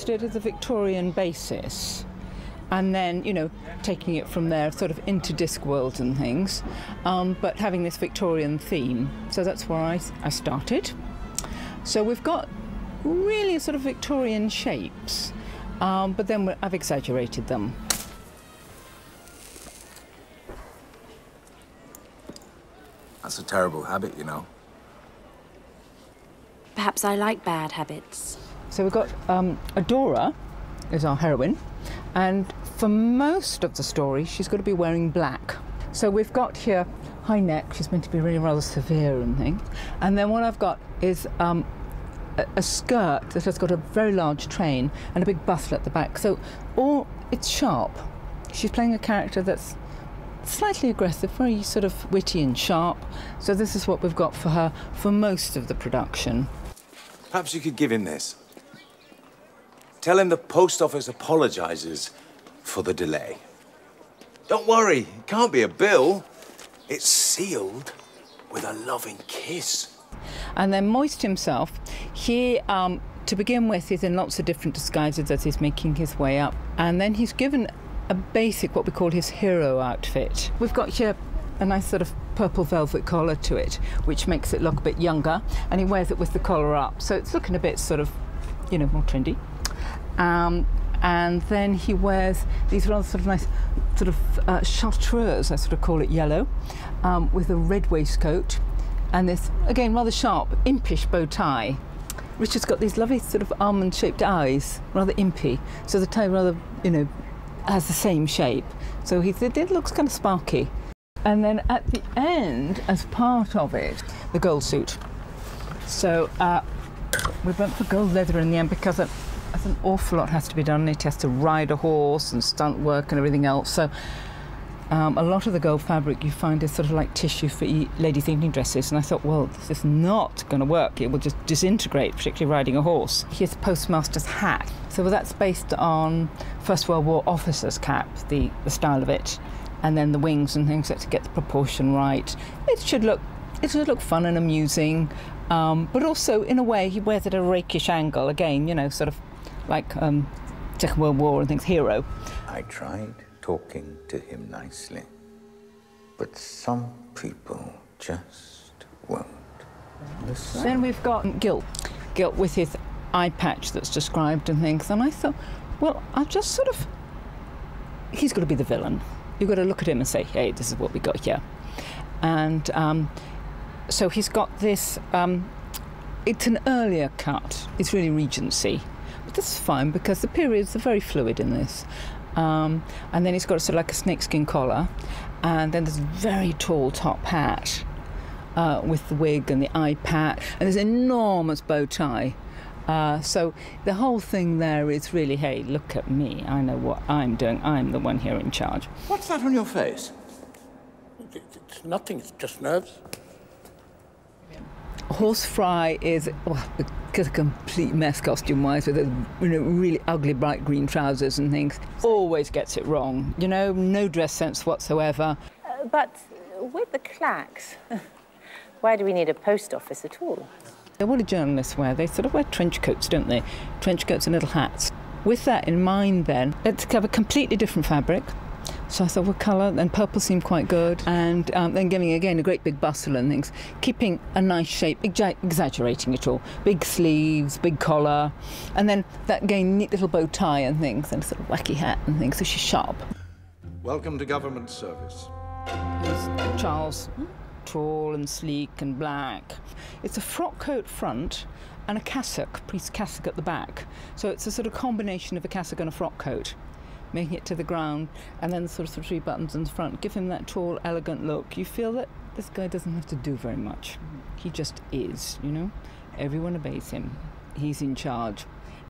It as a Victorian basis, and then, you know, taking it from there sort of into Discworld and things, but having this Victorian theme. So that's where I started. So we've got really sort of Victorian shapes, but then I've exaggerated them. That's a terrible habit, you know. Perhaps I like bad habits. So we've got Adora is our heroine, and for most of the story she's got to be wearing black. So we've got here high neck, she's meant to be really rather severe and things, and then what I've got is a skirt that has got a very large train and a big bustle at the back, so it's sharp. She's playing a character that's slightly aggressive, very sort of witty and sharp, so this is what we've got for her for most of the production. Perhaps you could give him this. Tell him the post office apologises for the delay. Don't worry, it can't be a bill. It's sealed with a loving kiss. And then Moist himself, he, to begin with, he's in lots of different disguises as he's making his way up. And then he's given a basic, what we call his hero outfit. We've got here a nice sort of purple velvet collar to it, which makes it look a bit younger. And he wears it with the collar up. So it's looking a bit sort of, you know, more trendy. And then he wears these rather sort of nice sort of chartreuse, I sort of call it yellow, with a red waistcoat and this, again, rather sharp, impish bow tie. Richard's got these lovely sort of almond-shaped eyes, rather impy, so the tie rather, you know, has the same shape. So it looks kind of sparky. And then at the end, as part of it, the gold suit. So we went for gold leather in the end because an awful lot has to be done. It has to ride a horse and stunt work and everything else. So a lot of the gold fabric you find is sort of like tissue for ladies' evening dresses. And I thought, well, this is not going to work. It will just disintegrate, particularly riding a horse. Here's a postmaster's hat. So that's based on First World War officer's cap, the style of it, and then the wings and things, so to get the proportion right. It should look fun and amusing, but also in a way he wears it at a rakish angle. Again, you know, sort of like Second World War and things, hero. I tried talking to him nicely, but some people just won't listen. Then we've got Gilt with his eye patch that's described and things, and I thought, well, I'll just sort of, he's got to be the villain. You've got to look at him and say, hey, this is what we got here. And so he's got this, it's an earlier cut, it's really Regency. But this is fine because the periods are very fluid in this. And then he's got sort of like a snakeskin collar, and then this very tall top hat with the wig and the eye patch, and this enormous bow tie. So the whole thing there is really, hey, look at me, I know what I'm doing, I'm the one here in charge. What's that on your face? It's nothing, it's just nerves. Horsefly is a complete mess costume-wise, with really ugly bright green trousers and things. Always gets it wrong, you know, no dress sense whatsoever. But with the clacks, why do we need a post office at all? What do journalists wear? They sort of wear trench coats, don't they? Trench coats and little hats. With that in mind then, let's have a completely different fabric. So I thought, well, colour and purple seemed quite good, and then giving again a great big bustle and things, keeping a nice shape, exaggerating it all. Big sleeves, big collar, and then that again neat little bow tie and things, and a sort of wacky hat and things, so she's sharp. Welcome to government service. Here's Charles, tall and sleek and black. It's a frock coat front and a cassock, priest's cassock at the back. So it's a sort of combination of a cassock and a frock coat. making it to the ground, and then sort of 3 buttons in the front give him that tall, elegant look. You feel that this guy doesn't have to do very much. He just is, you know. Everyone obeys him. He's in charge.